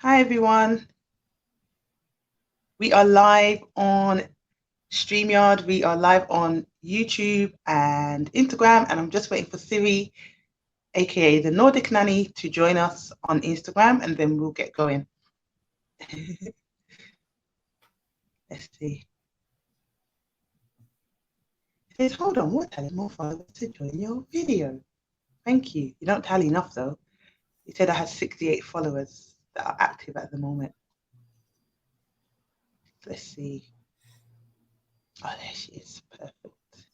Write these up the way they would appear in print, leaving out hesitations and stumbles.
Hi everyone. We are live on StreamYard. We are live on YouTube and Instagram, and I'm just waiting for Siiri, aka the Nordic Nanny, to join us on Instagram, and then we'll get going. Let's see. It says, hold on, what telling more followers to join your video? Thank you. You don't tally enough though. You said I had 68 followers that are active at the moment. Let's see. Oh, there she is. Perfect.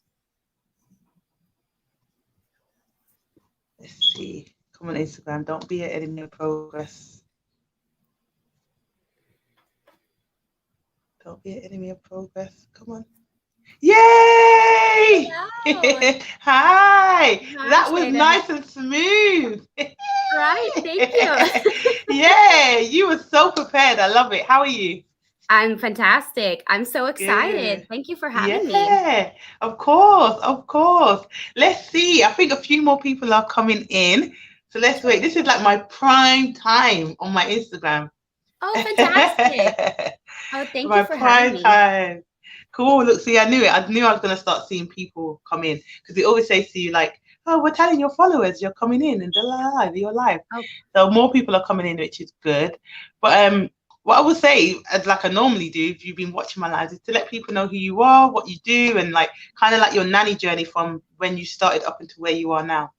Let's see. Come on, Instagram. Don't be an enemy of progress. Don't be an enemy of progress. Come on. Yay! Hi. That was nice and smooth. Right. Thank you. Yeah, you were so prepared. I love it. How are you? I'm fantastic. I'm so excited. Good. Thank you for having me. Yeah, of course, of course. Let's see. I think a few more people are coming in. So let's wait. This is like my prime time on my Instagram. Oh, fantastic. Oh, thank My you for prime having me. time. Cool. Look, see, I knew it. I knew I was going to start seeing people come in because they always say to you, like, oh, we're telling your followers you're coming in and you're live. Oh. So more people are coming in, which is good. But what I would say, like I normally do, if you've been watching my lives, is to let people know who you are, what you do, and like kind of like your nanny journey from when you started up into where you are now.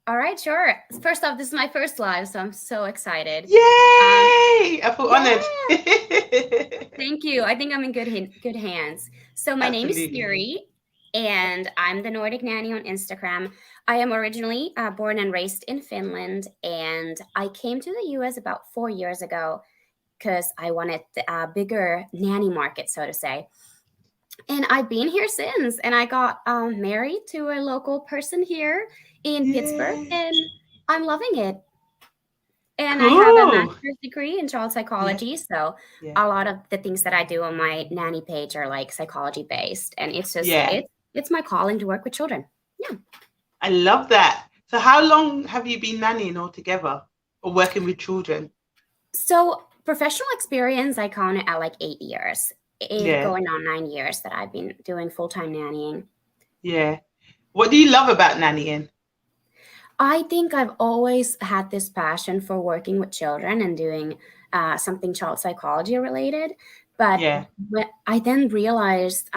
All right, sure. First off, this is my first live, so I'm so excited. Yay! I feel honored. Thank you. I think I'm in good hands. So my name is Siiri, and I'm the Nordic Nanny on Instagram. I am originally born and raised in Finland, and I came to the US about 4 years ago because I wanted a bigger nanny market, so to say. And I've been here since, and I got married to a local person here in Pittsburgh, and I'm loving it. And cool. I have a master's degree in child psychology, so a lot of the things that I do on my nanny page are like psychology based, and it's just it's my calling to work with children. Yeah, I love that. So how long have you been nannying altogether or working with children? So professional experience, I count it at like 8 years. Going on 9 years that I've been doing full-time nannying. Yeah. What do you love about nannying? I think I've always had this passion for working with children and doing something child psychology related. But when I then realized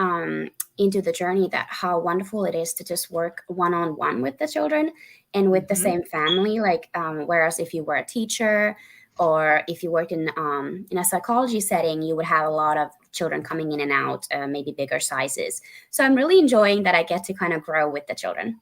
into the journey that how wonderful it is to just work one-on-one with the children and with the same family. Like, whereas if you were a teacher or if you work in a psychology setting, you would have a lot of children coming in and out, maybe bigger sizes. So I'm really enjoying that I get to kind of grow with the children.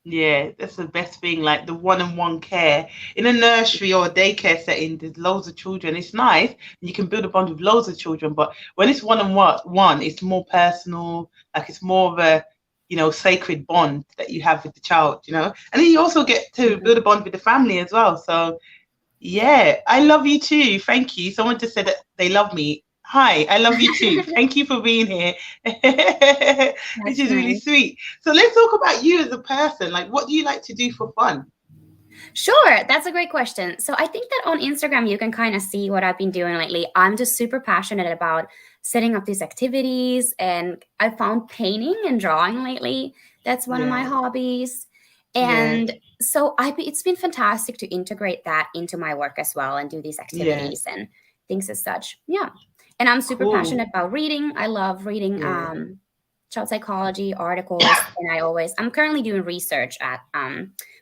Yeah, that's the best thing, like the one-on-one care. In a nursery or a daycare setting, there's loads of children. It's nice, and you can build a bond with loads of children, but when it's one-on-one, it's more personal, like it's more of a, sacred bond that you have with the child, and then you also get to build a bond with the family as well. So yeah, I love you too. Thank you. Someone just said that they love me. Hi, I love you too. Thank you for being here. Which is really sweet. So let's talk about you as a person. Like, what do you like to do for fun? Sure, that's a great question. So I think that on Instagram, you can kind of see what I've been doing lately. I'm just super passionate about setting up these activities, and I found painting and drawing lately. That's one of my hobbies. And so it's been fantastic to integrate that into my work as well and do these activities and things as such. Yeah. And I'm super passionate about reading. I love reading child psychology articles. And I'm currently doing research at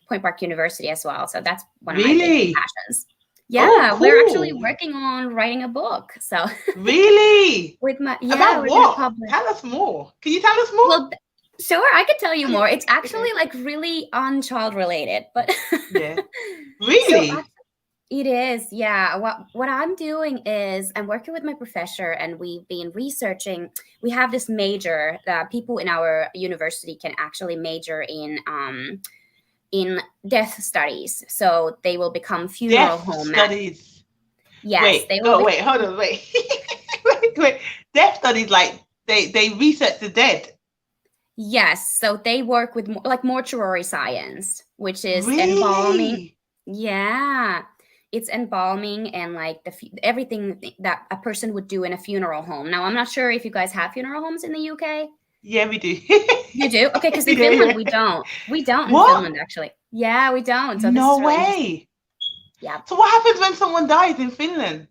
Point Park University as well. So that's one of my big passions. Yeah, cool. We're actually working on writing a book. So really? With my about what? Tell us more. Can you tell us more? Well, sure, I could tell you more. It's actually like really unchild related, but really? So it is, yeah. What I'm doing is I'm working with my professor, and we've been researching. We have this major that people in our university can actually major in death studies. So they will become funeral home studies. Yes. Wait, hold on, wait. wait. Death studies, like they research the dead. Yes, so they work with like mortuary science, which is really? embalming. Yeah. it's embalming and like everything that a person would do in a funeral home. Now, I'm not sure if you guys have funeral homes in the UK. Yeah, we do. You do? Okay, because in Yeah, Finland, yeah. we don't. We don't in What? Finland, actually. Yeah, we don't. So this No is really interesting. way. Yeah. So what happens when someone dies in Finland?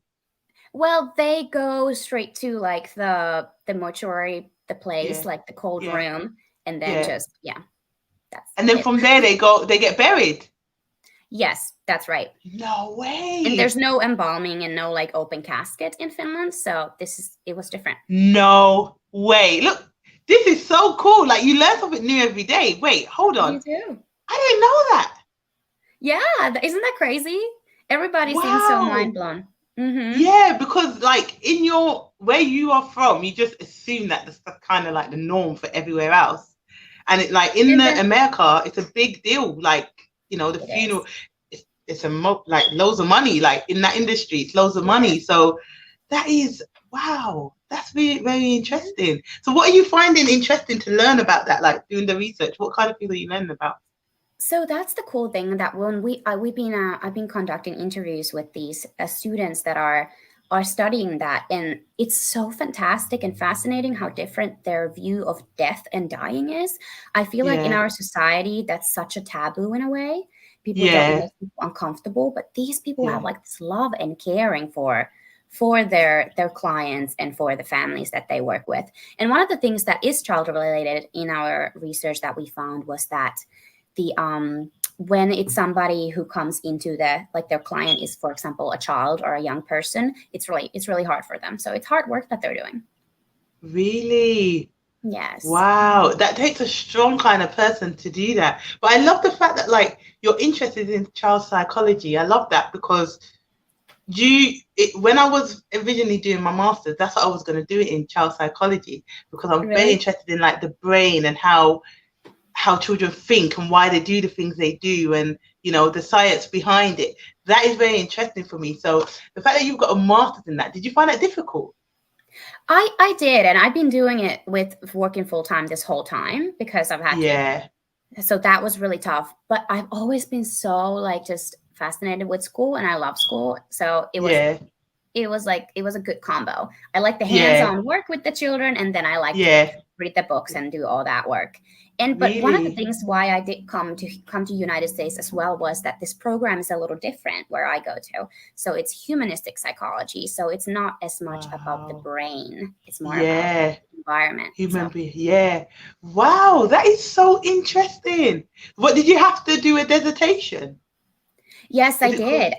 Well, they go straight to like the mortuary, the place, Yeah. like the cold Yeah. room, and then Yeah. just, yeah, that's And then it. from there they get buried. Yes, that's right. No way. And there's no embalming and no like open casket in Finland, so it was different. No way. Look, this is so cool. Like you learn something new every day. Wait, hold on. You do. I didn't know that. Yeah, isn't that crazy? Everybody seems so mind blown. Mm-hmm. Yeah, because like in where you are from, you just assume that that's kind of like the norm for everywhere else. And it like in America, it's a big deal. Like, you know, the funeral, it's like loads of money. Like in that industry, it's loads of money. So that is, wow, that's very, very interesting. So what are you finding interesting to learn about that? Like doing the research, what kind of things are you learning about? So that's the cool thing, that when I've been conducting interviews with these students that are studying that, and it's so fantastic and fascinating how different their view of death and dying is. I feel like in our society that's such a taboo in a way. People don't make people uncomfortable, but these people have like this love and caring for their clients and for the families that they work with. And one of the things that is child related in our research that we found was that when it's somebody who comes into their client is, for example, a child or a young person, it's really hard for them. So it's hard work that they're doing. Really? Yes. Wow, that takes a strong kind of person to do that. But I love the fact that like you're interested in child psychology. I love that, because when I was originally doing my master's, that's what I was going to do it in child psychology, because I'm very interested in like the brain and how children think and why they do the things they do, and you know the science behind it. That is very interesting for me. So the fact that you've got a master's in that, did you find that difficult? I did, and I've been doing it with working full time this whole time because I've had to. So that was really tough. But I've always been so like just fascinated with school, and I love school. So it was a good combo. I like the hands-on work with the children, and then I like to read the books and do all that work. But one of the things why I did come to United States as well was that this program is a little different where I go to. So it's humanistic psychology. So it's not as much about the brain. It's more about the environment. Wow, that is so interesting. What, did you have to do a dissertation? Yes, I did.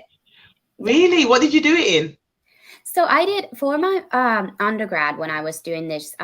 Really? What did you do it in? So I did for my undergrad when I was doing this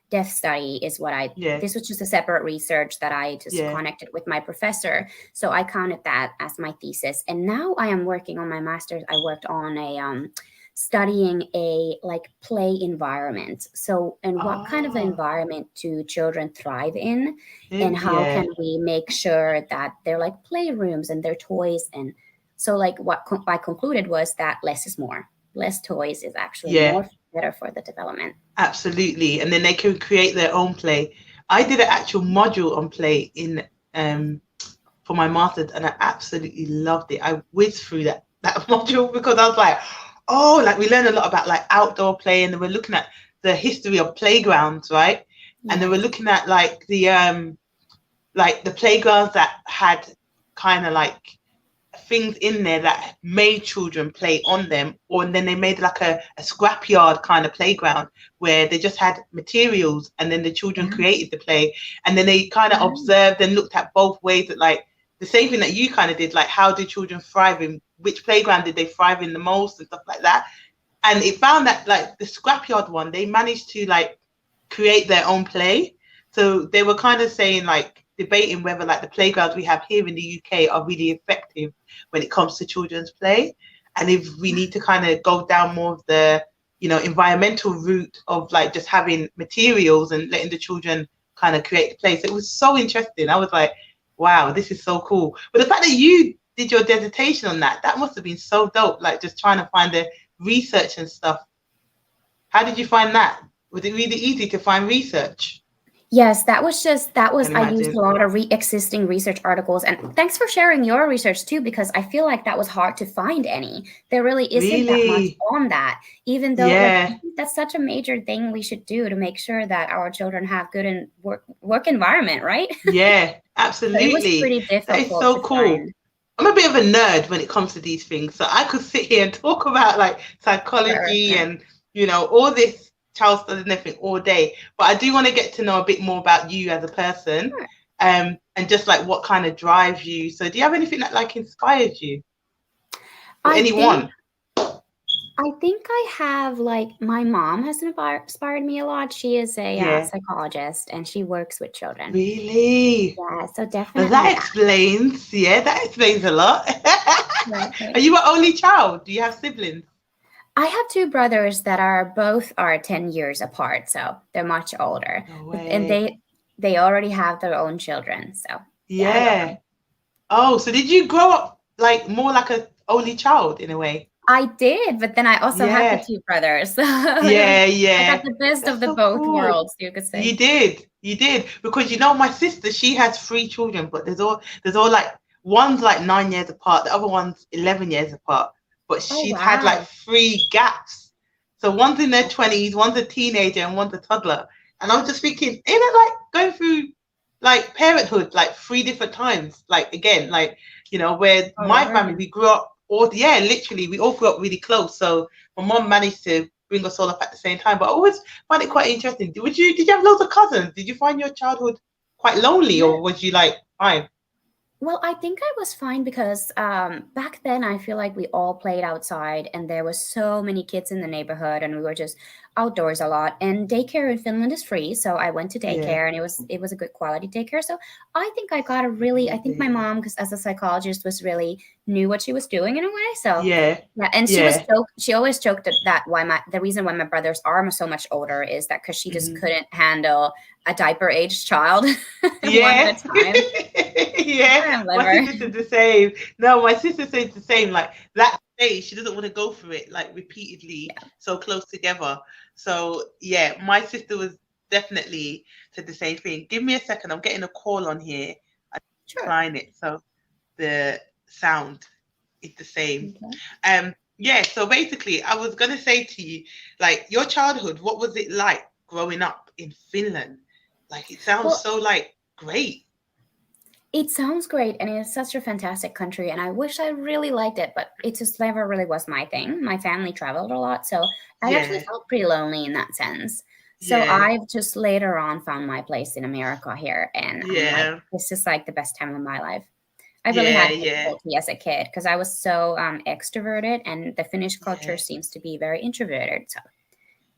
death study is what this was just a separate research that I just connected with my professor. So I counted that as my thesis. And now I am working on my master's. I worked on a studying a like play environment. So, and what kind of environment do children thrive in, and how can we make sure that they're like playrooms and their toys. And so like what I concluded was that less is more. Less toys is actually more better for the development. Absolutely. And then they can create their own play. I did an actual module on play in for my master's, and I absolutely loved it. I whizzed through that module because I was like, oh, like we learned a lot about like outdoor play, and then we're looking at the history of playgrounds, right? And then we're looking at like the playgrounds that had kind of like things in there that made children play on them, and then they made like a scrapyard kind of playground where they just had materials, and then the children created the play, and then they kind of observed and looked at both ways, that like the same thing that you kind of did, like how did children thrive in which playground did they thrive in the most and stuff like that. And it found that like the scrapyard one, they managed to like create their own play. So they were kind of saying like debating whether like the playgrounds we have here in the UK are really effective when it comes to children's play, and if we need to kind of go down more of the, you know, environmental route of like just having materials and letting the children kind of create the play. So it was so interesting. I was like, wow, this is so cool. But the fact that you did your dissertation on that must have been so dope, like just trying to find the research and stuff. How did you find that? Was it really easy to find research? Yes, Can I used imagine. a lot of existing research articles, and thanks for sharing your research too, because I feel like that was hard to find any. There really isn't that much Really? on that, even though like I Yeah. think that's such a major thing we should do to make sure that our children have good and work environment, right? Yeah, But it was absolutely. pretty That is difficult so to cool. find. I'm a bit of a nerd when it comes to these things. So I could sit here and talk about like Right, psychology right. and, all this child studies and everything all day. But I do want to get to know a bit more about you as a person, Sure. and just like what kind of drives you. So do you have anything that like inspires you or I think anyone? I think I have like my mom has inspired me a lot. She is a Yeah, psychologist and she works with children. really? Yeah, so Well, definitely that explains a lot. that. Are Right. you an only child? Do you have siblings? I have two brothers that are both 10 years apart, so they're much older. No And way. they already have their own children. So yeah, I love Yeah. them. Oh, so did you grow up like more like a only child in a way? I did, but then I also had the Yeah. two brothers. So Yeah, I got yeah. the best of That's the so both cool. worlds, you could You say. did. You did. Because my sister, she has three children, but there's all like one's like 9 years apart, the other one's 11 years apart. But Oh she's had like wow. three gaps. So one's in their 20s, one's a teenager, and one's a toddler. And I was just thinking, ain't it like going through like parenthood like three different times? Like again, like where All my over family again. we grew up all yeah, literally we all grew up really close. So my mom managed to bring us all up at the same time. But I always find it quite interesting. Did you have loads of cousins? Did you find your childhood quite lonely, Yeah. or was you like fine? Well, I think I was fine because back then I feel like we all played outside and there was so many kids in the neighborhood and we were just outdoors a lot. And daycare in Finland is free, so I went to Yeah. daycare and it was a good quality daycare. So I think I got I think my Amazing. mom, because as a psychologist, was really knew what she was doing in a way. So Yeah. yeah, and Yeah. she always joked that the reason why my brothers are so much older is that because she just Hmm. couldn't handle a diaper aged child one at Yeah. a time. Yeah. I My liver. sister said the same. No, my sister said the same. Like that stage, she doesn't want to go through it like repeatedly, so close together. So yeah, my sister was definitely said the same thing. Give me a second. I'm getting a call on here. I Sure. decline it, so the sound is the same. Okay. Yeah. So basically, I was gonna say to you, like your childhood. What was it like growing up in Finland? Like it sounds Well, so like great. it sounds great and it's such a fantastic country and I wish I really liked it, but it just never really was my thing. My family traveled a lot, so I actually Yeah. felt pretty lonely in that sense. So Yeah. I've just later on found my place in America here and I'm like, Yeah. this is like the best time of my life. I really Yeah. had Yeah. difficulty as a kid because I was so extroverted and the Finnish culture Yeah. seems to be very introverted. So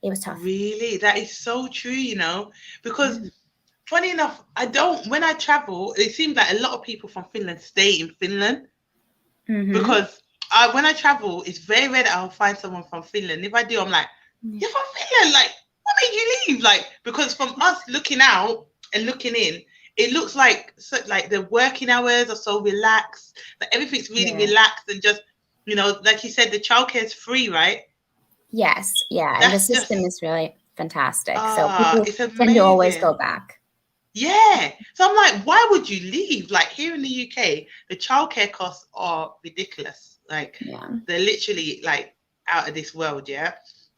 it was tough. Really, that is so true, because Mm. funny enough, I don't, when I travel, it seems like a lot of people from Finland stay in Finland Mm-hmm. because when I travel, it's very rare that I'll find someone from Finland. If I do, I'm like, Yeah. you're from Finland? Like, what made you leave? Like, because from us looking out and looking in, it looks like like the working hours are so relaxed, like everything's really Yeah. relaxed and just, like you said, the childcare is free, right? Yes, yeah, and the That's system just is really fantastic. So people it's tend to always amazing. go back. Yeah. So I'm like, why would you leave? Like here in the UK, the childcare costs are ridiculous. Like Yeah, they're literally like out of this world, yeah.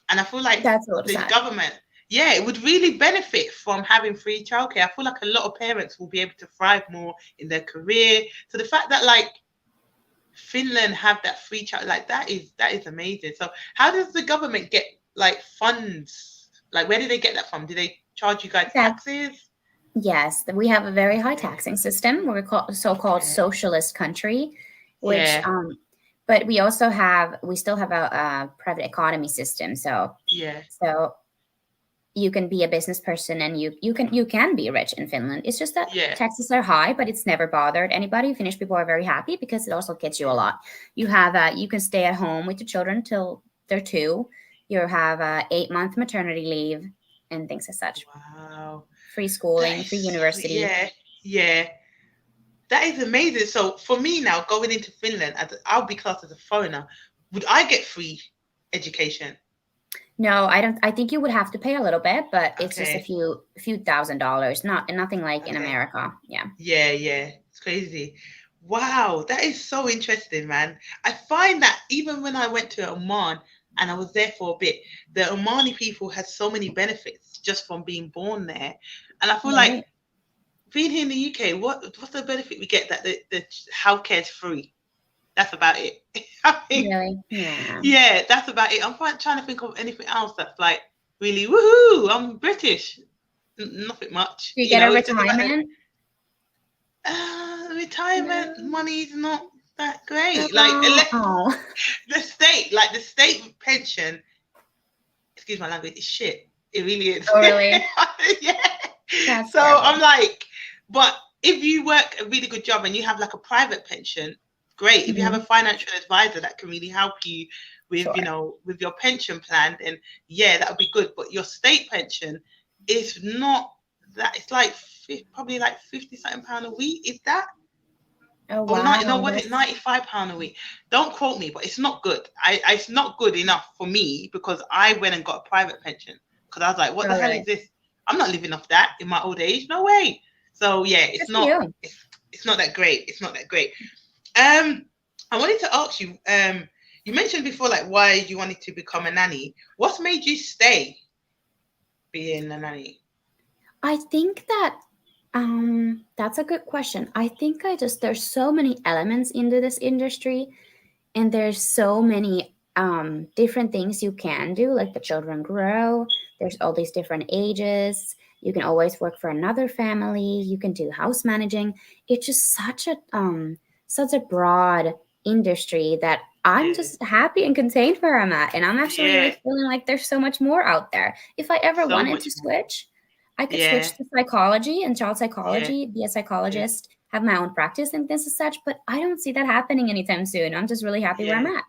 And I feel like that's a little the sad. government, yeah, it would really benefit from having free childcare. I feel like a lot of parents will be able to thrive more in their career. So the fact that like Finland have that free child, like that is amazing. So how does the government get like funds? Like where do they get that from? Do they charge you guys That taxes? yes, we have a very high Okay. taxing system. We're so-called Okay. socialist country, which Yeah. but we still have a private economy system. So Yeah. so you can be a business person and you can be rich in Finland. It's just that Yeah. taxes are high, but it's never bothered anybody. Finnish people are very happy because it also gets you a lot. You can stay at home with your children till they're 2. You have 8-month maternity leave and things as such. Wow. Free That schooling, free is university. yeah. Yeah. That is amazing. So for me now, going into Finland, I'll be classed as a foreigner. Would I get free education? No, I don't. I think you would have to pay a little bit, but it's just a Okay. few $1,000s, nothing like in Okay. America. Yeah. Yeah, yeah. It's crazy. Wow, that is so interesting, man. I find that even when I went to Oman and I was there for a bit, the Omani people had so many benefits just from being born there. And I feel like Right. being here in the UK, what's the benefit we get that the healthcare is free? That's about it. I mean, Really? Yeah. yeah, that's about it. I'm trying to think of anything else that's like really woohoo. I'm British. Nothing much, Do you get a It's just the fact that retirement? retirement No. money is not that great. Like, Oh, unless oh, the state pension, excuse my language, is shit. It really is. oh, really? Yeah. That's So I'm terrible. like, but if you work a really good job and you have like a private pension, great. If you have a Hmm. financial advisor that can really help you with, Sure. with your pension plan, then yeah, that would be good. But your state pension is not that. It's like probably like 50 something pound a week. Is that? Oh, Or 90, no, wow. was it That's 95 pound a week? Don't quote me, but it's not good. It's not good enough for me because I went and got a private pension because I was like, what the oh, hell is really. this? I'm not living off that in my old age. No way. So yeah, Good for you. it's not that great. It's not that great. Um, I wanted to ask you, you mentioned before like why you wanted to become a nanny. What's made you stay being a nanny? I think that that's a good question. I think there's so many elements into this industry, and there's so many different things you can do. Like the children grow, there's all these different ages. You can always work for another family. You can do house managing. It's just such a broad industry that I'm Yeah, just happy and contained where I'm at, and I'm actually yeah, like feeling like there's so much more out there. If I ever so wanted much to more. switch, I could Yeah, switch to psychology and child yeah, psychology, be a yeah, psychologist, have my own practice and this as such, but I don't see that happening anytime soon. I'm just really happy where I'm yeah. at.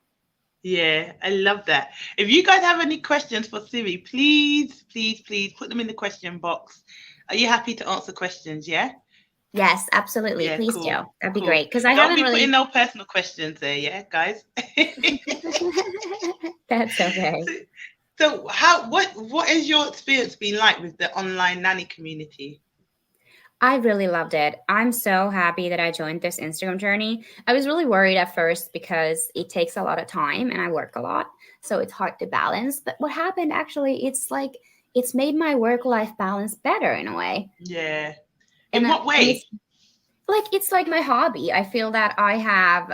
Yeah, I love that. If you guys have any questions for Siiri, please, please, please put them in the question box. Are you happy to answer questions? Yeah? Yes, absolutely. Yeah, Please do. cool, That'd be cool. great. Because I Don't haven't be putting really. no personal questions there, yeah, guys? That's okay. So, so what is your experience been like with the online nanny community? I really loved it. I'm so happy that I joined this Instagram journey. I was really worried at first because it takes a lot of time and I work a lot. So it's hard to balance. But what happened actually, it's made my work life balance better in a way. Yeah. In And what it's way? it's like my hobby. I feel that I have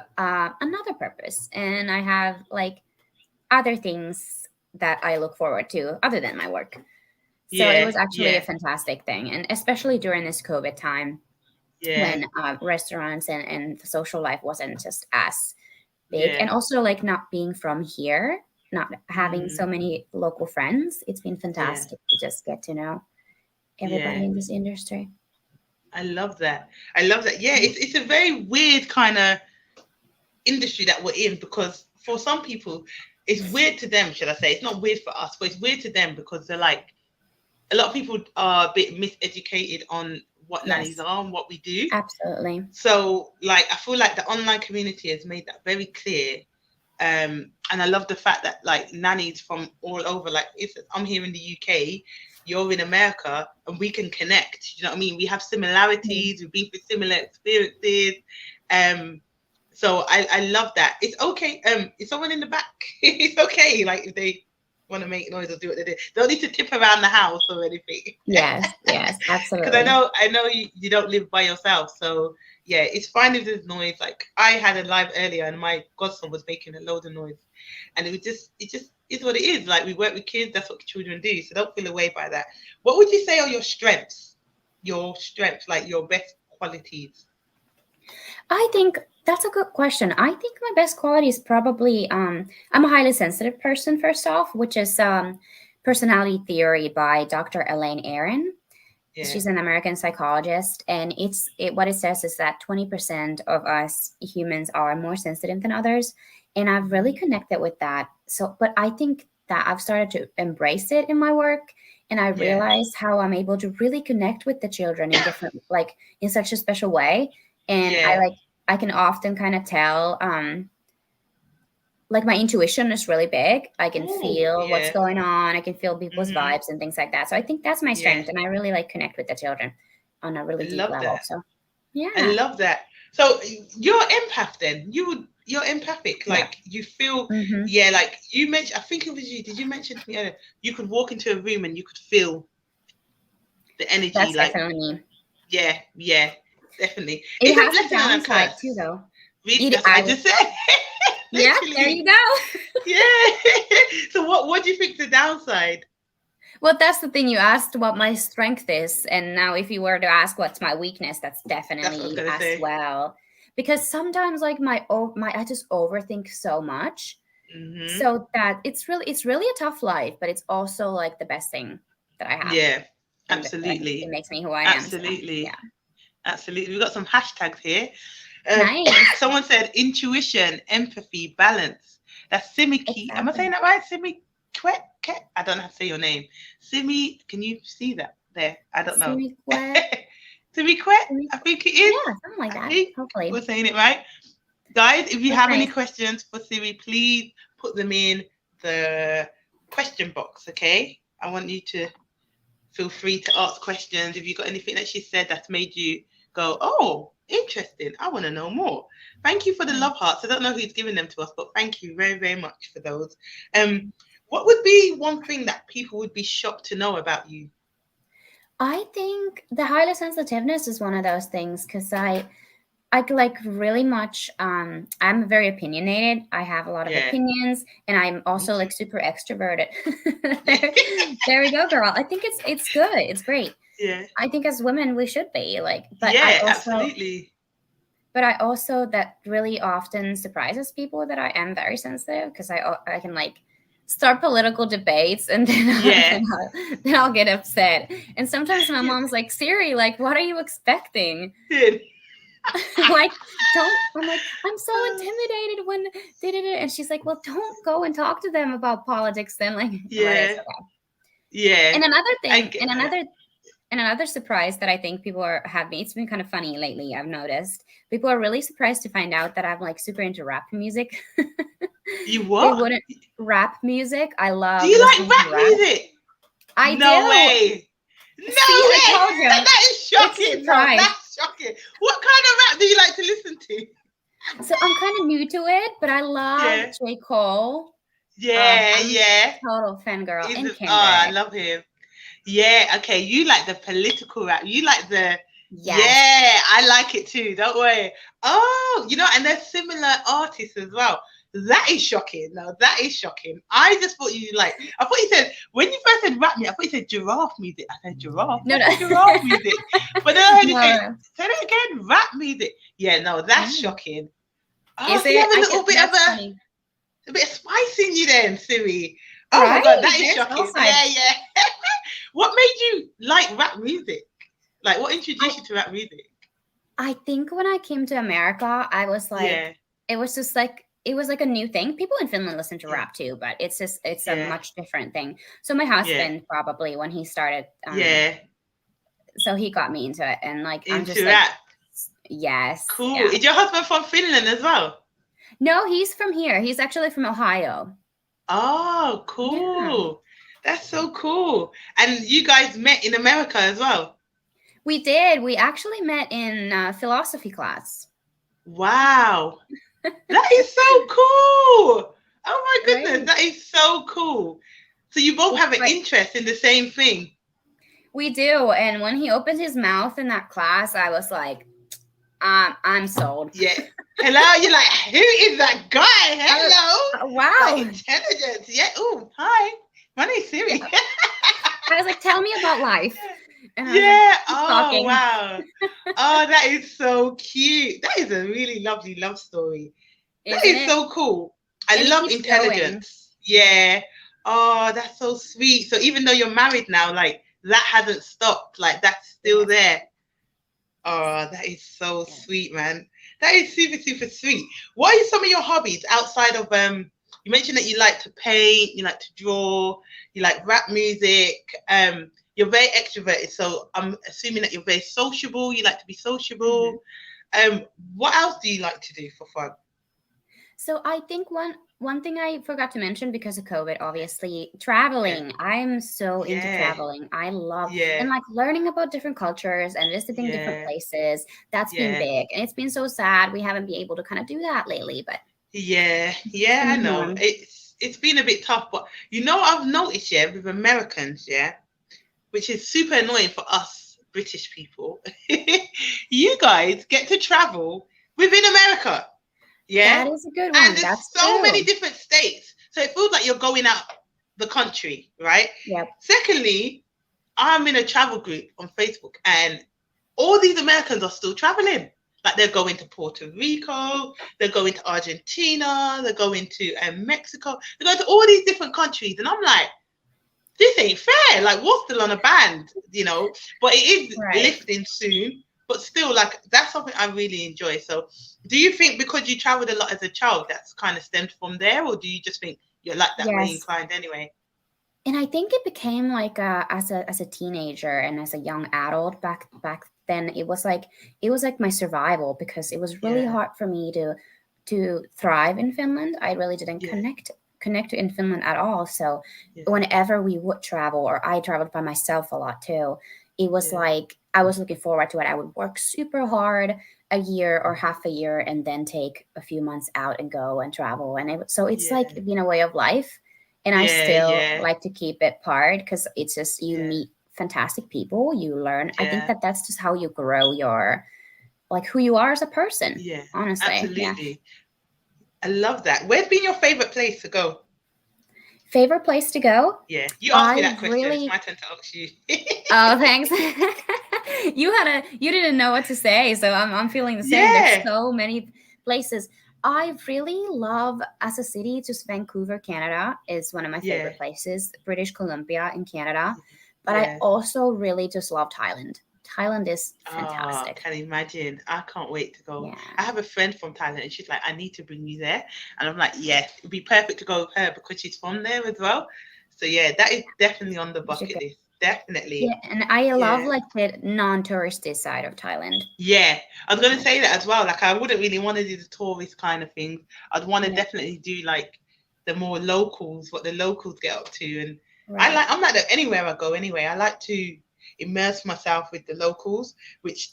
another purpose and I have like other things that I look forward to other than my work. So it Yeah, was actually a yeah, fantastic thing. And especially during this COVID time yeah, when restaurants and the social life wasn't just as big. And yeah. also like not being from here, not having so Mm, many local friends, it's been yeah, fantastic to just get to know everybody yeah. in this industry. I love that. I love that. Yeah, it's a very weird kind of industry that we're in because for some people it's weird to them, should I say. It's not weird for us, but it's weird to them because they're like a lot of people are a bit miseducated on what nannies Yes, are and what we do. absolutely. So like I feel like the online community has made that very clear. And I love the fact that like nannies from all over, like if I'm here in the UK, you're in America, and we can connect. You know what I mean? We have Mhm. similarities. We've been through similar experiences. Um, so I love that. It's okay. Is someone in the back? It's okay. Like if they want to make noise or do what they do, they don't need to tip around the house or anything. Yes, yes, Because I absolutely. know you don't live by yourself, so yeah, it's fine if there's noise. Like I had a live earlier, and my godson was making a load of noise, and it just is what it is. Like we work with kids, that's what children do. So don't feel away by that. What would you say are your strengths? Your strengths, like your best qualities. I think that's a good question. I think my best quality is probably I'm a highly sensitive person first off, which is personality theory by Dr. Elaine Aron. Yeah, She's an American psychologist, and what it says is that 20% of us humans are more sensitive than others, and I've really hmm, connected with that. So, but I think that I've started to embrace it in my work, and I yeah, realize how I'm able to really connect with the children in different, like in such a special way, and yeah, I can often kind of tell. like my intuition is really big. I can feel what's yeah. going on. I can feel people's Mm-hmm. vibes and things like that. So I think that's my Yeah. strength, and I really like connect with the children on a really I deep love level. that. So I yeah. love that. So you're empath then. You're empathic. Yeah. Like you feel, Mm-hmm. yeah, like you mentioned, I think it was you. Did you mention to me earlier, you could walk into a room and you could feel the energy, That's like, definitely me. yeah, yeah, definitely. It It's a has a blessing and a downside too, curse. though. Really, that's what I just said. Yeah, there Literally. you go. Yeah. So what do you think the downside? Well, that's the thing. You asked what my strength is, and now if you were to ask what's my weakness, that's That's what I was definitely gonna as say. well. Because sometimes, like my I just overthink so much, Mm-hmm. so that it's really a tough life, but it's also like the best thing that I have, Yeah, and like it absolutely. makes me who I am. So yeah, Absolutely. Absolutely. We've got some hashtags here. nice, Someone said intuition, empathy, balance. That's Simiki. Am I saying exactly. that right? Simi Kwet? I don't know how to say your name. Simi, can you see that there? I don't know. Simiquet, Simi Kwet, simi, I think it is. yeah, something like I that. think we're Hopefully, saying it right. Guys, if you that's have any nice. questions for Siri, please put them in the question box, okay? I want you to feel free to ask questions. If you've got anything that she said that's made you go, oh, interesting, I want to know more. Thank you for the love hearts. I don't know who's giving them to us, but thank you very, very much for those. What would be one thing that people would be shocked to know about you? I think the highly sensitiveness is one of those things because I like really much. I'm very opinionated. I have a lot of Yeah, opinions, and I'm also like super extroverted. There we go, girl. I think it's good. It's great. yeah, I think as women we should be like, yeah, absolutely. but I also that really often surprises people that I am very sensitive because I can like start political debates and then Yeah. then I'll get upset. And sometimes my mom's like, Siiri, like, what are you expecting? Like, I'm like, I'm so intimidated when they did it. And she's like, well, don't go and talk to them about politics then. Like, but it's Yeah, okay. yeah, And another I thing, get that. and another surprise that I think people have me, it's been kind of funny lately, I've noticed. People are really surprised to find out that I'm like super into rap music. You They what? wouldn't rap music. I Do love you like listening to rap rap. music? I No do. way. No See, I way. told you. That is It's a shocking. No, surprise. that's shocking. What kind of rap do you like to listen to? So I'm kind of new to it, but I love Yeah. J. Cole. Yeah, I'm yeah. total fangirl. And Oh, I Kendrick. love him. Yeah, okay. You like the political rap. You like the Yes. yeah, I like it too. Don't worry. Oh, and there's similar artists as well. That is shocking. No, that is shocking. I just thought I thought you said, when you first said rap music, I thought you said giraffe music. I said giraffe. No, What's giraffe music? But then I heard you no. say that again, rap music. Yeah, no, that's Yeah. shocking. Oh, Is so you it? have a little bit of Funny. a bit of spice in you then, Siiri. Oh Right? my God, that is There's shocking. all sides. Yeah. What made you like rap music? Like, what introduced you to rap music? I think when I came to America, I was like, Yeah. it was just like, it was like a new thing. People in Finland listen to Yeah. rap too, but it's a Yeah. much different thing. So my husband probably when he started, so he got me into it, and like I'm just into like, rap. yes, Cool. yeah. Is your husband from Finland as well? No, he's from here. He's actually from Ohio. Oh, cool. Yeah. That's so cool. And you guys met in America as well? We did. We actually met in philosophy class. Wow. That is so cool. Oh my goodness, Right. that is so cool. So you both have an interest in the same thing. We do. And when he opened his mouth in that class, I was like, I'm sold. Yeah. Hello, you're like, who is that guy? Hello. Wow. Like, intelligence. Yeah. Oh, hi. My name's Siiri. I was like, tell me about life. And yeah. Like, oh, wow. Oh, that is so cute. That is a really lovely love story. That is so cool. I love intelligence. Yeah. Oh, that's so sweet. So even though you're married now, like that hasn't stopped. Like that's still there. Oh, that is so sweet, man. That is super, super sweet. What are some of your hobbies outside of you mentioned that you like to paint, you like to draw, you like rap music, you're very extroverted, so I'm assuming that you're very sociable, you like to be sociable. What else do you like to do for fun? So I think one thing I forgot to mention because of COVID, obviously, traveling. I'm so into traveling. I love and like learning about different cultures and visiting different places. That's been big. And it's been so sad we haven't been able to kind of do that lately. But I know. It's been a bit tough, but I've noticed, with Americans, which is super annoying for us British people. You guys get to travel within America. Yeah. That is a good one. And there's so many different states. So it feels like you're going out the country, right? Yep. Secondly, I'm in a travel group on Facebook and all these Americans are still traveling. Like they're going to Puerto Rico, they're going to Argentina, they're going to Mexico, they're going to all these different countries. And I'm like, this ain't fair. Like, we're still on a band, but it is lifting soon. But still, like, that's something I really enjoy. So do you think because you traveled a lot as a child, that's kind of stemmed from there? Or do you just think you're like that way inclined anyway? And I think it became like as a teenager and as a young adult back then, it was like my survival, because it was really hard for me to thrive in Finland. I really didn't connect in Finland at all. So whenever we would travel, or I traveled by myself a lot too, it was like I was looking forward to it. I would work super hard a year or half a year and then take a few months out and go and travel. And so it's like been a way of life. And I still like to keep it part, because it's just you meet fantastic people, you learn. I think that's just how you grow your, like, who you are as a person. Yeah, honestly. Absolutely. Yeah. I love that. Where's been your favorite place to go? Favorite place to go? Yeah, you asked me that question. It's my turn to ask you. Oh, thanks. You didn't know what to say, so I'm feeling the same. There's so many places. I really love, as a city, just Vancouver, Canada is one of my favorite places. British Columbia in Canada. But I also really just love Thailand. Thailand is fantastic. I can imagine. I can't wait to go. Yeah. I have a friend from Thailand and she's like, I need to bring you there. And I'm like, yes, it'd be perfect to go with her because she's from there as well. So yeah, that is definitely on the bucket list. Definitely. Yeah, and I love like the non-touristy side of Thailand. Yeah, I was going to say that as well. Like, I wouldn't really want to do the tourist kind of things. I'd want to definitely do like the more locals, what the locals get up to. And I'm like that anywhere I go anyway. I like to immerse myself with the locals, which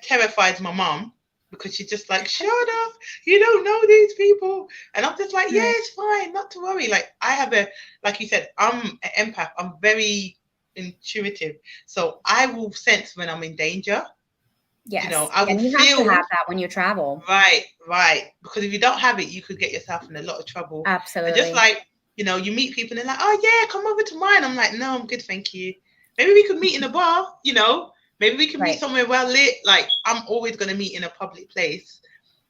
terrifies my mom, because she's just like, shut up, you don't know these people. And I'm just like, yeah, it's fine, not to worry. Like, I have like you said, I'm an empath. I'm very intuitive, so I will sense when I'm in danger. Yes, I will you have to have that when you travel. Right, because if you don't have it, you could get yourself in a lot of trouble. Absolutely. And just like, you meet people and they're like, oh yeah, come over to mine. I'm like, no, I'm good, thank you. Maybe we could meet in a bar, maybe we can meet somewhere well lit. Like, I'm always going to meet in a public place.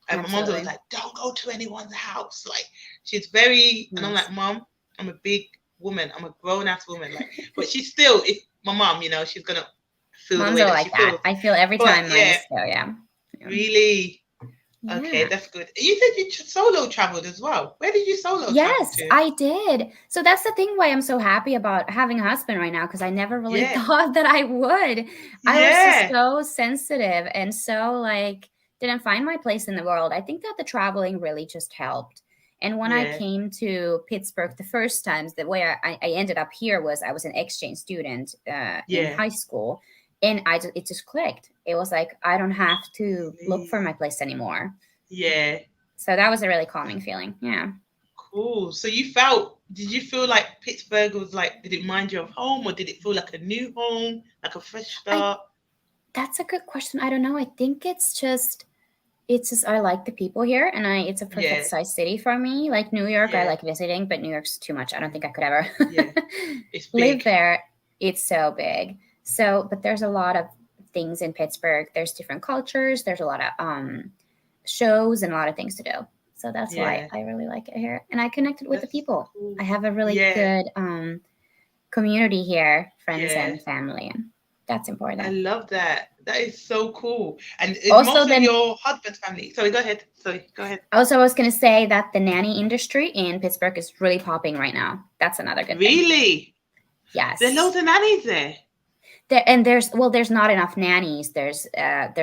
And my mom's always like, don't go to anyone's house. Like, she's very, and I'm like, Mom, I'm a big woman. I'm a grown ass woman. Like, but she's still, if my mom, she's going to feel Moms the way are that like she that. feels. I feel every time mine go, Really? Yeah. Okay, that's good. You said you solo traveled as well. Where did you solo travel to? Yes, I did. So that's the thing why I'm so happy about having a husband right now, because I never really thought that I would. I was just so sensitive and so like didn't find my place in the world. I think that the traveling really just helped. And when I came to Pittsburgh the first times, the way I ended up here was I was an exchange student in high school. And it just clicked. It was like, I don't have to look for my place anymore. Yeah. So that was a really calming feeling. Yeah. Cool. So did you feel like Pittsburgh was like, did it remind you of home, or did it feel like a new home, like a fresh start? That's a good question. I don't know. I think it's just I like the people here, and it's a perfect size city for me. Like New York, I like visiting, but New York's too much. I don't think I could ever It's live there. It's so big. So, but there's a lot of things in Pittsburgh. There's different cultures. There's a lot of shows and a lot of things to do. So that's why I really like it here. And I connected with the people. Cool. I have a really good community here, friends and family. And that's important. I love that. That is so cool. And also most of your husband's family. Sorry, go ahead. Also, I was going to say that the nanny industry in Pittsburgh is really popping right now. That's another good thing. Really? Yes. There are loads of nannies there. There's not enough nannies. There's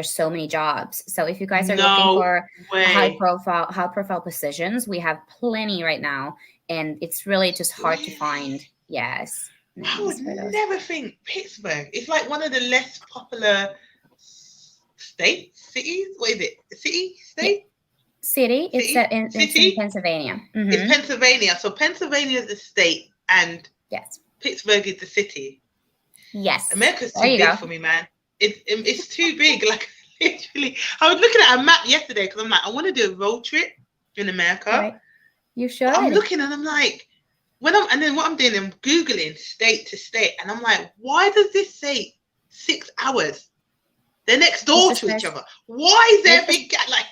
so many jobs. So if you guys are looking No for way. high profile positions, we have plenty right now, and it's really just hard to Really? find. Yes, I would nannies for those. never think Pittsburgh. It's like one of the less popular cities. What is it? City? Yeah. State? City. It's in City? Pennsylvania. It's Pennsylvania. So Pennsylvania is the state and Yes. Pittsburgh is the city. Yes. America's There too you big go. for me, man. It's too big. Like literally, I was looking at a map yesterday because I'm like, I want to do a road trip in America. Right. You should. But I'm looking and I'm like, and then what I'm doing, I'm Googling state to state, and I'm like, why does this say 6 hours? They're next door to each other. Why is there a big gap? Like,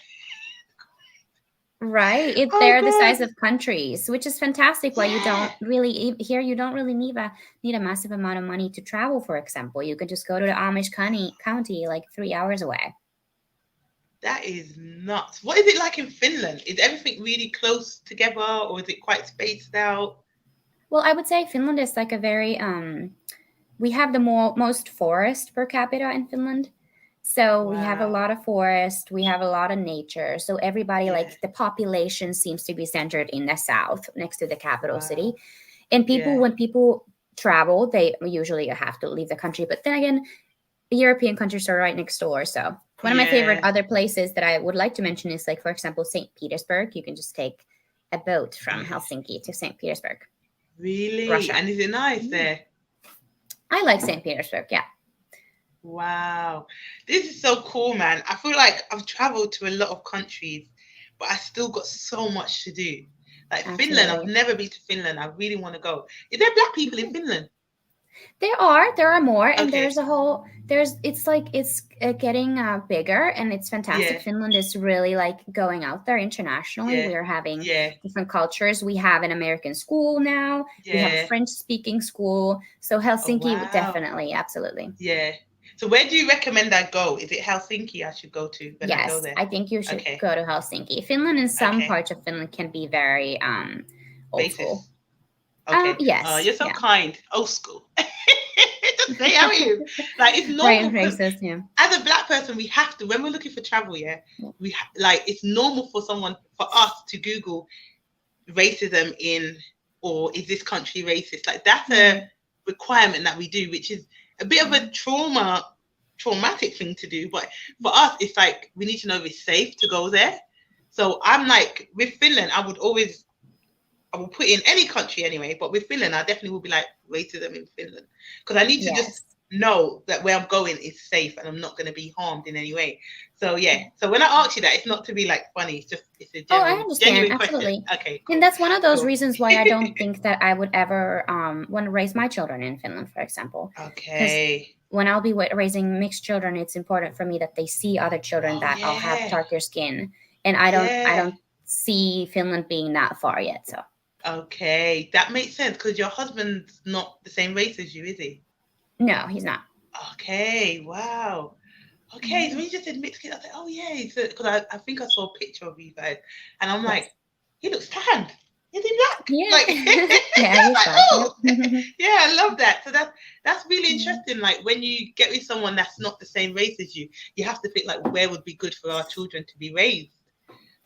right, they're the size of countries, which is fantastic. Why you don't really need a massive amount of money to travel. For example, you can just go to the Amish county like 3 hours away. That is nuts. What is it like in Finland? Is everything really close together, or is it quite spaced out? Well, I would say Finland is like a very we have the most forest per capita in Finland. So we have a lot of forest, we have a lot of nature. So everybody, like the population seems to be centered in the south next to the capital city. And when people travel, they usually have to leave the country. But then again, the European countries are right next door. So one of my favorite other places that I would like to mention is, like, for example, St. Petersburg. You can just take a boat from Helsinki to St. Petersburg. Really? Russia. And is it nice there? I like St. Petersburg, yeah. Wow. This is so cool, man. I feel like I've traveled to a lot of countries, but I still got so much to do. Like Finland, I've never been to Finland. I really want to go. Is there Black people in Finland? There are more, and it's getting bigger, and it's fantastic. Finland is really like going out there internationally. We're having different cultures. We have an American school now. We have a French-speaking school. So Helsinki, definitely, absolutely. Yeah. So where do you recommend I go? Is it Helsinki I should go to when I go there? I think you should go to Helsinki. Finland, in some parts of Finland, can be very old school. Okay. Yes. You're so kind. Old school. Just say how it is. Like, it's normal. As a Black person, we have to, when we're looking for travel, it's normal for us to Google racism or is this country racist? Like, that's a requirement that we do, which is a bit of a traumatic thing to do. But for us, it's like, we need to know if it's safe to go there. So I'm like, with Finland, I will put in any country anyway, but with Finland, I definitely will be like, racism in Finland. Because I need to just know that where I'm going is safe and I'm not going to be harmed in any way. So, So when I ask you that, it's not to be like funny. It's a genuine question. Okay, cool. And that's one of those reasons why I don't think that I would ever want to raise my children in Finland, for example. Okay. When I'll be raising mixed children, it's important for me that they see other children that will have darker skin. And I don't see Finland being that far yet. So. Okay, that makes sense, because your husband's not the same race as you, is he? No, he's not. Okay, wow. Okay, so when you just said mixed kids, I was like, oh yeah, because I think I saw a picture of you guys, and I'm like, he looks tanned. Is he Black? Yeah. Like, he's like, Black. oh, yeah, I love that. So that's really interesting. Like, when you get with someone that's not the same race as you, you have to think like, where would be good for our children to be raised.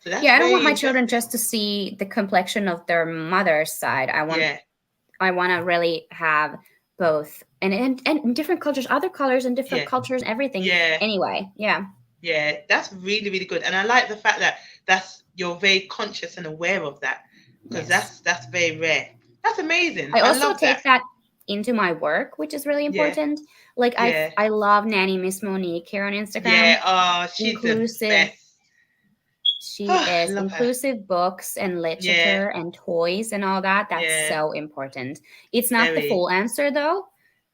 So that's I don't want my children just to see the complexion of their mother's side. I want to really have both and different cultures, other colors and different cultures, everything. Anyway, Yeah, that's really, really good. And I like the fact that you're very conscious and aware of that, because that's very rare. That's amazing. I also take that into my work, which is really important. Like I love Nanny Miss Monique here on Instagram. Yeah, she's the best. She is inclusive books and literature and toys and all that. That's so important. It's not the full answer though.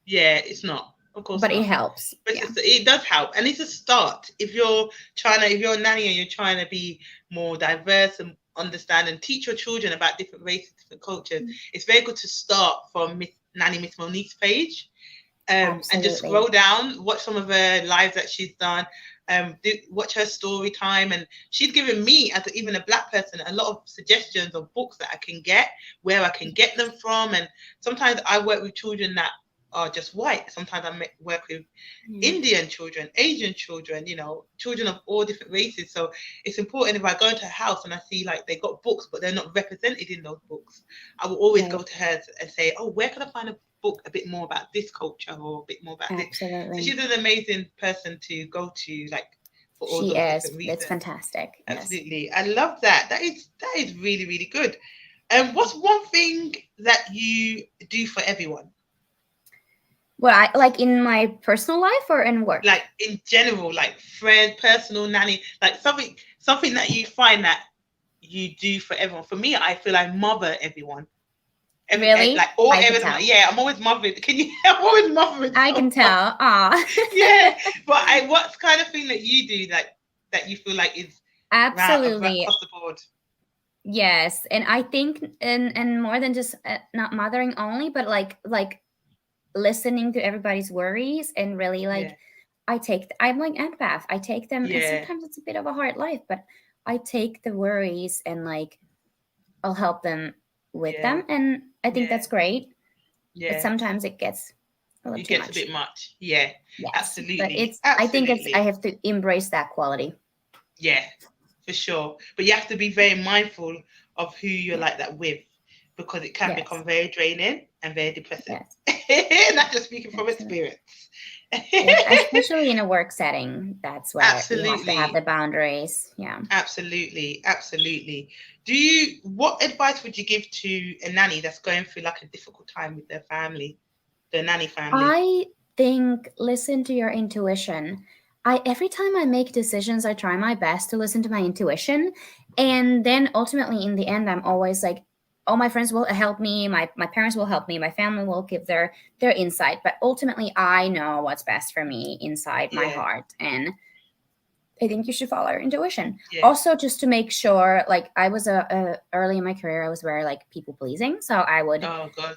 Yeah, it's not. Of course, but it helps. But it does help, and it's a start. If you're a nanny and you're trying to be more diverse and understand and teach your children about different races, different cultures, it's very good to start from Nanny Miss Monique's page, and just scroll down, watch some of her lives that she's done. Watch her story time, and she's given me, as even a Black person, a lot of suggestions of books that I can get, where I can get them from. And sometimes I work with children that are just white. Sometimes work with Indian children, Asian children, children of all different races. So it's important, if I go into a house and I see like they got books, but they're not represented in those books, I will always go to her and say, oh, where can I find a book a bit more about this culture or a bit more about this? So she's an amazing person to go to, like, for all those different reasons. It's fantastic. Absolutely. Yes. I love that. That is really, really good. What's one thing that you do for everyone? Well, I like in my personal life or in work? Like in general, like friend, personal, nanny, like something that you find that you do for everyone. For me, I feel I mother everyone. Really? Like all everything. Yeah, I'm always mothering. I'm always mothering. I can tell. Yeah, but what's kind of thing that you do that you feel like is absolutely across the board? Yes, and I think and more than just not mothering only, but like listening to everybody's worries and really like I'm like empath. I take them, and sometimes it's a bit of a hard life, but I take the worries and like I'll help them with them, and I think that's great. But sometimes it gets a little too much. A bit much. Yeah, yes. Absolutely. But I think I have to embrace that quality. Yeah, for sure. But you have to be very mindful of who you're like that with, because it can become very draining and very depressing. Not just speaking from experience. Especially in a work setting, that's where you have to have the boundaries. Yeah. Absolutely. What advice would you give to a nanny that's going through like a difficult time with their family, the nanny family? I think listen to your intuition. Every time I make decisions, I try my best to listen to my intuition. And then ultimately in the end, I'm always like, all my friends will help me, my parents will help me, my family will give their insight. But ultimately, I know what's best for me inside my heart. And I think you should follow your intuition. Also, just to make sure, like I was early in my career, I was very like people pleasing. So I would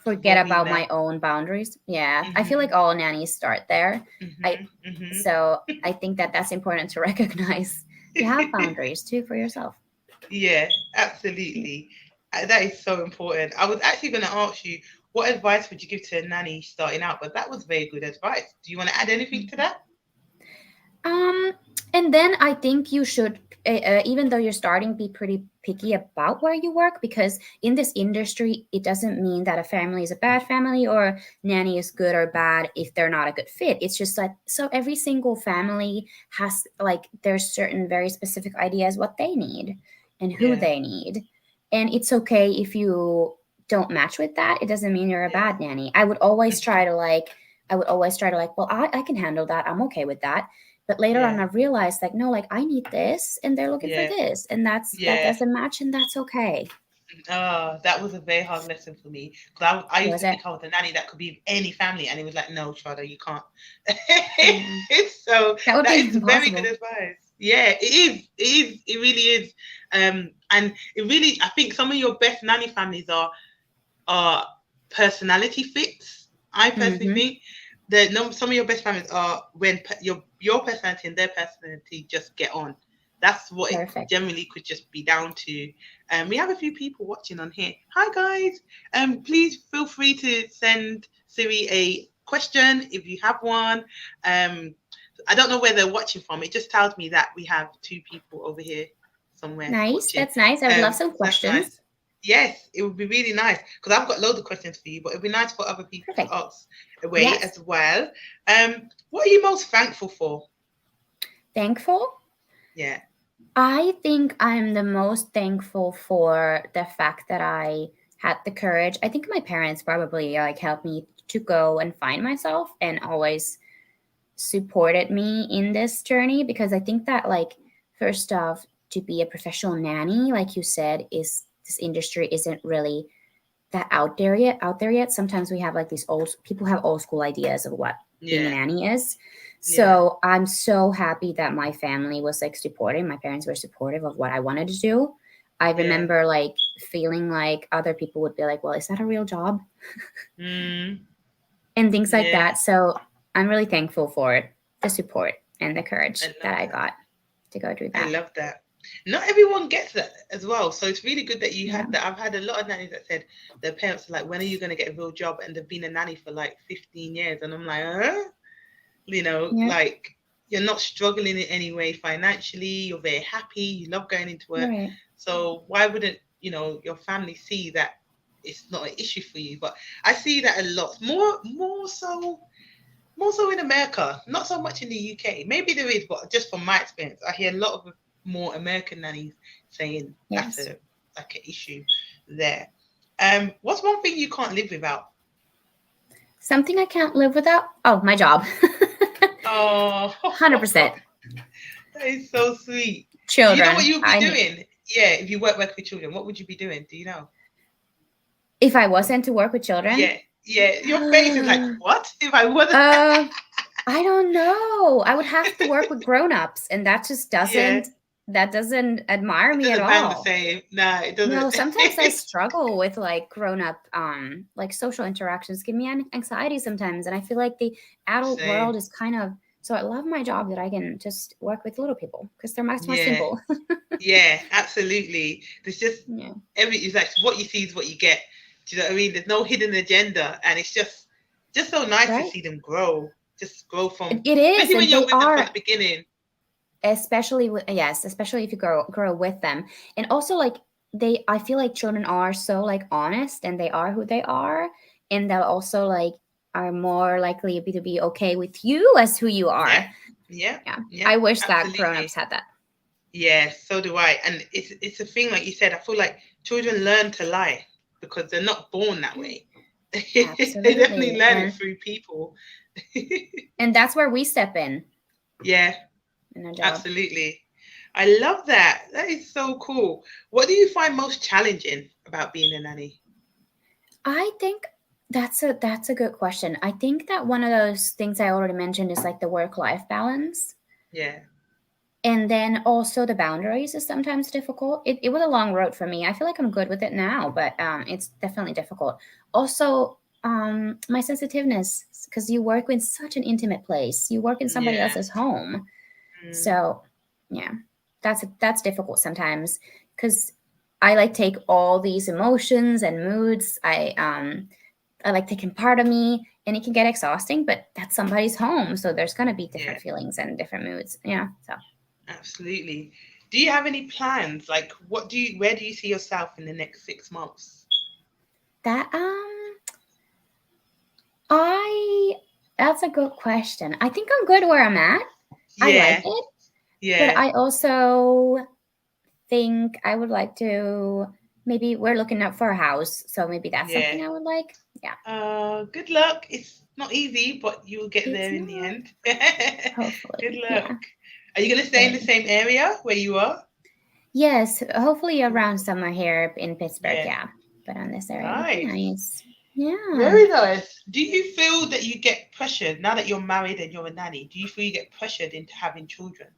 forget about my own boundaries. Yeah. I feel like all nannies start there. So I think that's important to recognize. You have boundaries too for yourself. Yeah, absolutely. That is so important. I was actually going to ask you, what advice would you give to a nanny starting out? But that was very good advice. Do you want to add anything to that? And then I think you should, even though you're starting, be pretty picky about where you work, because in this industry, it doesn't mean that a family is a bad family or nanny is good or bad if they're not a good fit. It's just like, so every single family has like, there's certain very specific ideas what they need and who they need. And it's okay if you don't match with that. It doesn't mean you're a bad nanny. I would always try to like, well, I can handle that. I'm okay with that. But later on, I realized like, no, like I need this and they're looking for this. And that doesn't match, and that's okay. That was a very hard lesson for me, because I used to think I was a nanny that could be in any family, and it was like, no, Shada, you can't. So that is very good advice. Yeah, it is. It really is. And it really, I think some of your best nanny families are personality fits. I personally think that some of your best families are when your personality and their personality just get on. That's what it generally could just be down to. We have a few people watching on here. Hi guys. Please feel free to send Siiri a question if you have one. I don't know where they're watching from. It just tells me that we have 2 people over here somewhere. Nice. Watching. That's nice. I would love some questions. Nice. Yes, it would be really nice, because I've got loads of questions for you, but it'd be nice for other people to ask away as well. What are you most thankful for? Thankful? Yeah. I think I'm the most thankful for the fact that I had the courage. I think my parents probably like helped me to go and find myself and always supported me in this journey, because I think that like first off, to be a professional nanny, like you said, this industry isn't really that out there yet. Sometimes we have like these people have old school ideas of what being a nanny is. So I'm so happy that my family was like supporting. My parents were supportive of what I wanted to do. I remember like feeling like other people would be like, well, is that a real job? And things like that. So I'm really thankful for the support and the courage that I got to go through that. I love that. Not everyone gets that as well. So it's really good that you had that. I've had a lot of nannies that said their parents are like, when are you going to get a real job? And they've been a nanny for like 15 years. And I'm like, like you're not struggling in any way financially. You're very happy. You love going into work. Right. So why wouldn't, your family see that it's not an issue for you? But I see that a lot. More so in America, not so much in the UK. Maybe there is, but just from my experience, I hear a lot of more American nannies saying that's an issue there. What's one thing you can't live without? Something I can't live without? Oh, my job. Oh, 100%. That is so sweet. Children. Do you know what you'd be doing? Yeah, if you work with children, what would you be doing? Do you know? If I wasn't to work with children? Yeah. Your face is like, what? If I wasn't? I don't know. I would have to work with grown-ups, and that just doesn't admire me at all. The same. Nah, it doesn't. No, sometimes I struggle with like grown-up like social interactions give me anxiety sometimes, and I feel like the adult world is kind of, so I love my job that I can just work with little people because they're much more simple. Yeah, absolutely. There's just it's like what you see is what you get. Do you know what I mean? There's no hidden agenda, and it's just so nice to see them grow. Just grow from it is, especially when you're with them from the beginning. Especially if you grow with them, and also like I feel like children are so like honest, and they are who they are, and they'll also like are more likely to be okay with you as who you are. Yeah. I wish that grown-ups had that. Yeah, so do I. And it's a thing, like you said, I feel like children learn to lie because they're not born that way. They definitely learn it through people. And that's where we step in. Yeah, absolutely. I love that. That is so cool. What do you find most challenging about being a nanny? I think that's a good question. I think that one of those things I already mentioned is like the work-life balance. Yeah. And then also the boundaries is sometimes difficult. It was a long road for me. I feel like I'm good with it now, but it's definitely difficult. Also, my sensitiveness, because you work in such an intimate place. You work in somebody else's home. So, that's difficult sometimes because I like take all these emotions and moods. I like taking part of me, and it can get exhausting, but that's somebody's home. So there's going to be different feelings and different moods. Yeah. So. Absolutely. Do you have any plans? Like, where do you see yourself in the next 6 months? That's a good question. I think I'm good where I'm at. I like it. Yeah. But I also think I would like to, maybe we're looking up for a house. So maybe that's something I would like. Yeah. Good luck. It's not easy, but you will get there in the end. Hopefully. Good luck. Yeah. Are you going to stay in the same area where you are? Yes, hopefully around somewhere here in Pittsburgh, but on this area. Nice. Yeah. Very nice. Do you feel that you get pressured now that you're married and you're a nanny? Do you feel you get pressured into having children?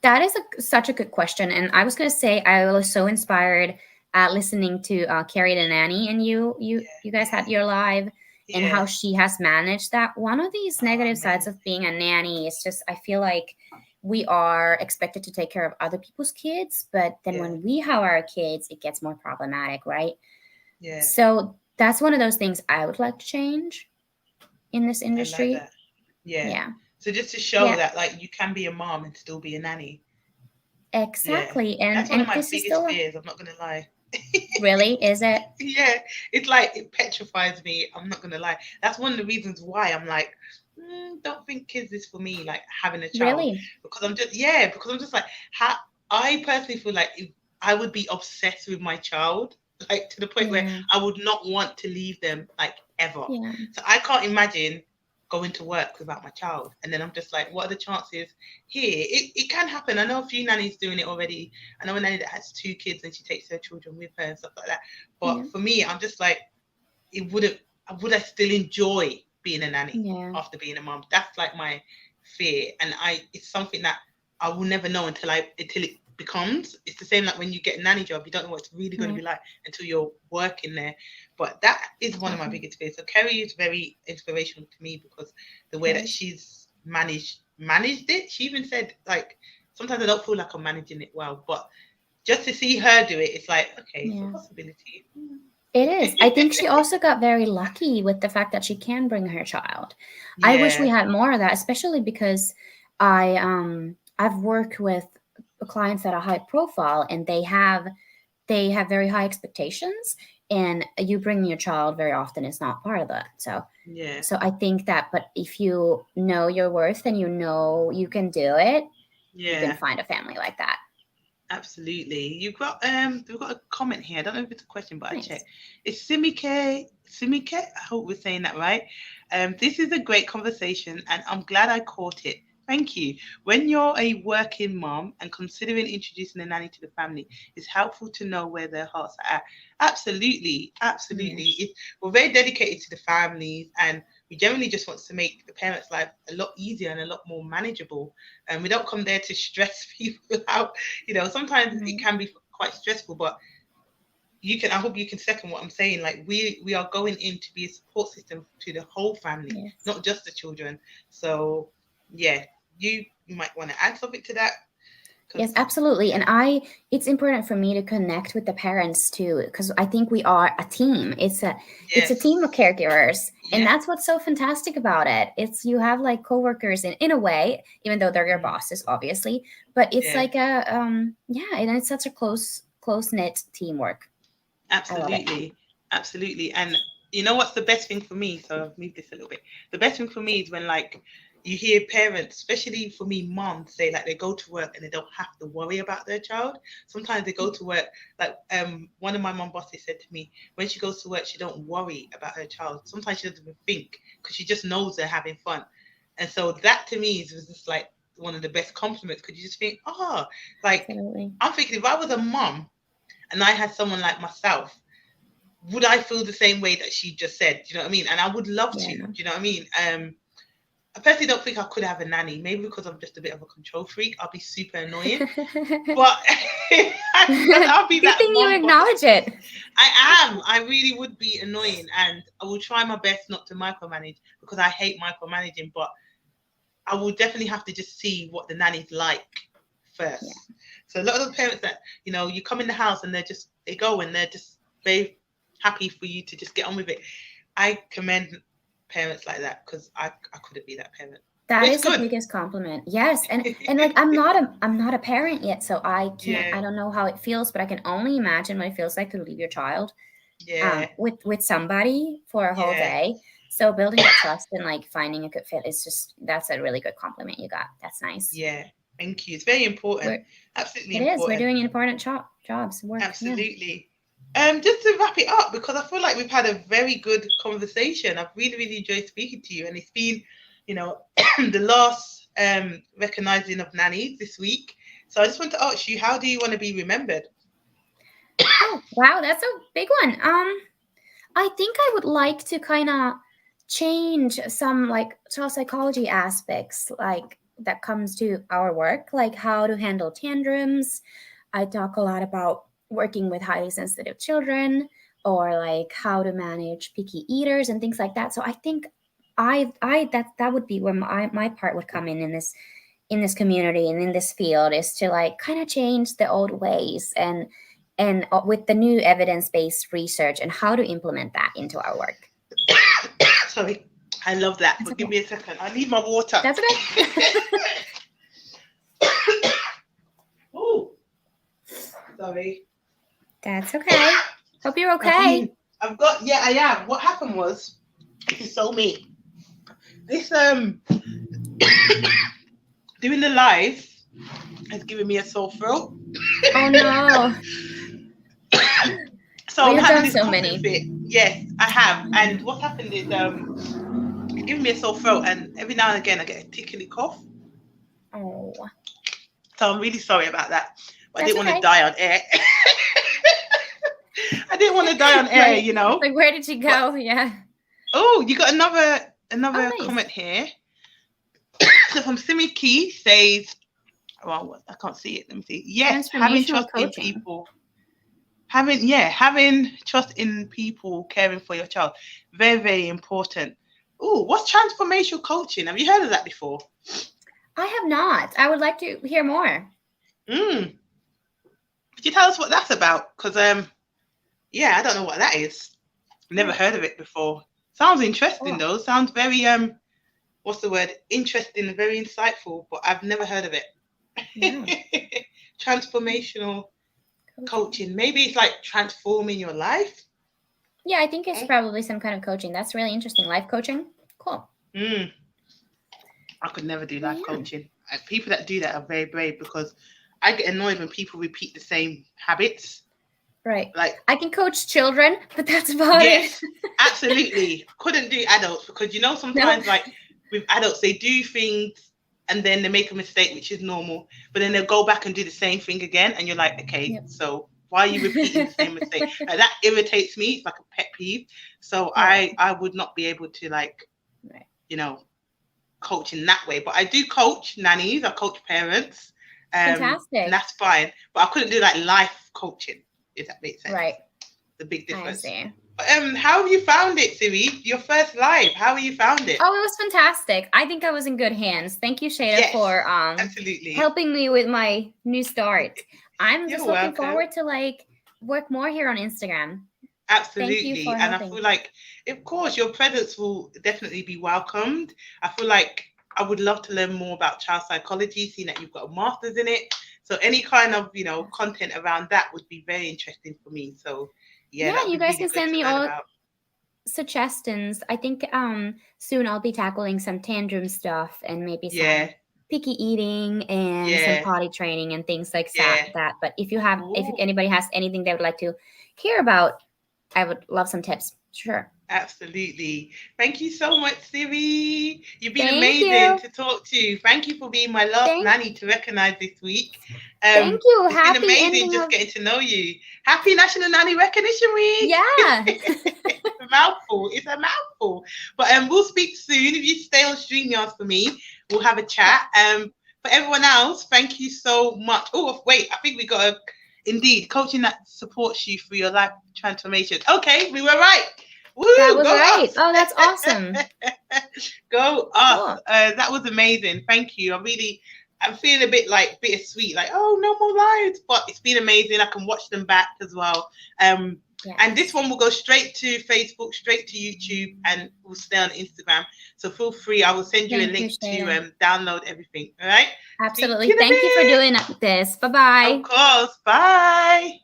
That is such a good question. And I was going to say I was so inspired listening to Carrie the Nanny, and you guys had your live. And how she has managed that. One of these negative sides of being a nanny is just, I feel like we are expected to take care of other people's kids, but then when we have our kids, it gets more problematic, right? Yeah. So that's one of those things I would like to change in this industry. I like that. Yeah. So just to show that, like, you can be a mom and still be a nanny. Exactly. Yeah. And that's one of my biggest fears, I'm not going to lie. Really? Is it? Yeah, it's like it petrifies me. I'm not gonna lie. That's one of the reasons why I'm like, don't think kids is for me. Like having a child, really? Because I'm just like, I personally feel like I would be obsessed with my child, like to the point where I would not want to leave them like ever. Yeah. So I can't imagine going to work without my child, and then I'm just like, what are the chances here? It can happen. I know a few nannies doing it already. I know a nanny that has 2 kids and she takes her children with her and stuff like that. But for me, I'm just like, would I still enjoy being a nanny after being a mom? That's like my fear, and it's something that I will never know until it becomes. It's the same like when you get a nanny job, you don't know what it's really going to be like until you're working there. But that is one of my biggest fears. So Kerry is very inspirational to me because the way that she's managed it. She even said like sometimes I don't feel like I'm managing it well, but just to see her do it, it's like, okay, it's a possibility. It is. I think she also got very lucky with the fact that she can bring her child. Yeah. I wish we had more of that, especially because I've worked with clients that are high profile, and they have very high expectations, and you bring your child very often is not part of that. So I think that, but if you know your worth and you know you can do it, you can find a family like that. Absolutely. We've got a comment here. I don't know if it's a question, but nice. I checked. It's Simike. I hope we're saying that right. This is a great conversation, and I'm glad I caught it. Thank you. When you're a working mom and considering introducing a nanny to the family, it's helpful to know where their hearts are at. Absolutely. Yes. We're very dedicated to the families, and we generally just want to make the parents' life a lot easier and a lot more manageable. And we don't come there to stress people out. Sometimes it can be quite stressful, but I hope you can second what I'm saying. Like we are going in to be a support system to the whole family, not just the children. So yeah, you might want to add something to that. Yes, absolutely. And it's important for me to connect with the parents too, because I think we are a team. It's a team of caregivers. And that's what's so fantastic about it. It's you have like coworkers in a way, even though they're your bosses, obviously. But it's like and it's such a close-knit teamwork. Absolutely. And you know what's the best thing for me? So I've moved this a little bit. The best thing for me is when you hear parents, especially for me, moms, say they go to work and they don't have to worry about their child. Sometimes they go to work, one of my mom bosses said to me, when she goes to work, she don't worry about her child. Sometimes she doesn't even think because she just knows they're having fun. And so that to me was just one of the best compliments, because you just think, Absolutely. I'm thinking if I was a mom and I had someone like myself, would I feel the same way that she just said? Do you know what I mean? And I would love to. Do you know what I mean? I personally don't think I could have a nanny, maybe because I'm just a bit of a control freak. I'll be super annoying. But I'll be that thing you acknowledge it. I am. I really would be annoying, and I will try my best not to micromanage, because I hate micromanaging, but I will definitely have to just see what the nanny's like first. Yeah. So a lot of the parents that, you come in the house and they go and they're just very happy for you to just get on with it. I commend parents like that, because I couldn't be that parent. That is the biggest compliment. Yes. And I'm not a parent yet, so I can't I don't know how it feels, but I can only imagine what it feels like to leave your child with somebody for a whole day. So building that trust and finding a good fit is that's a really good compliment you got. That's nice. Yeah. Thank you. It's very important. Absolutely important. It is. We're doing important jobs. Work. Absolutely. Just to wrap it up, because I feel like we've had a very good conversation. I've really, really enjoyed speaking to you, and it's been, the last recognizing of nannies this week. So I just want to ask you, how do you want to be remembered? Oh, wow, that's a big one. I think I would like to kind of change some child psychology aspects that comes to our work, like how to handle tantrums. I talk a lot about working with highly sensitive children, or how to manage picky eaters and things like that. So I think that would be where my part would come in this community and in this field, is to kind of change the old ways and with the new evidence-based research and how to implement that into our work. Sorry, I love that. But give me a second. I need my water. That's okay. Oh, sorry. That's okay. Hope you're okay. I am. What happened was, this is so me. This doing the live has given me a sore throat. Oh no. So I'm having this many. Fit. Yes, I have. And what happened is it's giving me a sore throat, and every now and again I get a tickly cough. Oh. So I'm really sorry about that. But I didn't want to die on air. I didn't want to die on air, where did you go? But, yeah. Oh, you got another nice comment here. So from Simi Key says, well, I can't see it. Let me see. Yes, having trust in people. Having trust in people caring for your child. Very, very important. Oh, what's transformational coaching? Have you heard of that before? I have not. I would like to hear more. Could you tell us what that's about? Because yeah, I don't know what that is. Never heard of it before. Sounds interesting though. Sounds very what's the word? Interesting and very insightful, but I've never heard of it. Yeah. Transformational coaching. Maybe it's like transforming your life. Yeah, I think it's probably some kind of coaching. That's really interesting. Life coaching. Cool. I could never do life coaching. People that do that are very brave, because I get annoyed when people repeat the same habits. Right. Like, I can coach children, but that's about it. Yes, absolutely. Couldn't do adults, because sometimes like with adults, they do things and then they make a mistake, which is normal, but then they'll go back and do the same thing again, and you're like, okay, so why are you repeating the same mistake? Like, that irritates me. It's like a pet peeve. So I would not be able to coach in that way. But I do coach nannies. I coach parents. Fantastic. And that's fine. But I couldn't do like life coaching, if that makes sense. Right. The big difference. I see. How have you found it, Siiri? Your first live. How have you found it? Oh, it was fantastic. I think I was in good hands. Thank you, Shada, for absolutely helping me with my new start. I'm just looking welcome. forward to work more here on Instagram. Absolutely. And helping. I feel like, of course, your presence will definitely be welcomed. I feel like I would love to learn more about child psychology, seeing that you've got a master's in it. So any kind of, content around that would be very interesting for me. So yeah, you guys can send me all suggestions. I think soon I'll be tackling some tantrum stuff and maybe some picky eating and some potty training and things like that. But if anybody has anything they would like to hear about, I would love some tips. Sure. Absolutely. Thank you so much, Siiri. You've been amazing to talk to. Thank you for being my last nanny to recognize this week. Thank you. It's been amazing just getting to know you. Happy National Nanny Recognition Week. Yeah. It's a mouthful. It's a mouthful. But we'll speak soon. If you stay on StreamYard for me, we'll have a chat. For everyone else, thank you so much. Oh, wait, I think we got indeed coaching that supports you through your life transformation. Okay, we were right. Woo, that was right. Us. Oh, that's awesome. Go us. Cool. That was amazing. Thank you. I'm feeling a bit like bittersweet, like, oh, no more lives, but it's been amazing. I can watch them back as well. And this one will go straight to Facebook, straight to YouTube, and will stay on Instagram. So feel free. I will send you a link to download everything. All right. Absolutely. Thank you for doing this. Bye-bye. Of course. Bye.